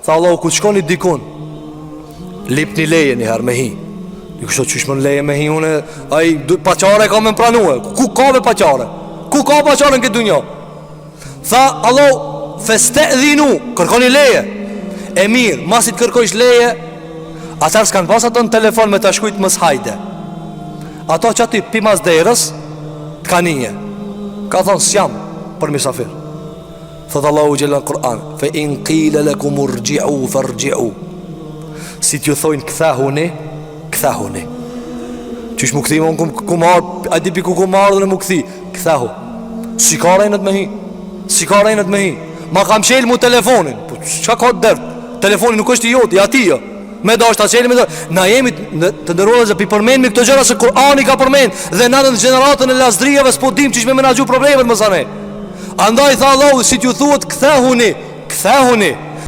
Tha Allahu, ku shkoni dikun, lipni leje njëherë me hi. I kështu qysh më leje me hi une, ai paqare ka me pranue. Ku ka me paqare? Ku ka paqare në këtë dunjo? Tha Allahu, festa'dhinu, kërkoni leje. E mirë, masit kërkojsh leje, atër s'kanë pas ato në telefon me të shkujt mës hajde. Ato që ati pimas derës t'ka nije. Ka thonë s'jam për misafir. Thëtë Allahu gjelën Kur'an, fe in qile lekum urgji'u fargji'u, si t'ju thojnë këthahuni, këthahuni. Qysh mu këthi më në ku marë, a di pi ku marë dhe në mu këthi, këthahu. Si ka rejnët me hi, si ka rejnët me hi. Ma kam qelë mu telefonin, po qa ka të dërtë? Telefonin nuk është i joti, i atija. Me da është ta qelë, me da. Na jemi të ndërruar dhe pi përmenmi këto gjëra se Kur'ani ka përmen. Dhe në në generatën e lasdrijeve s'po dim qysh me menagju problemet më sane. Andaj tha Allahu, si t'ju thuhet këthehuni, këthehuni,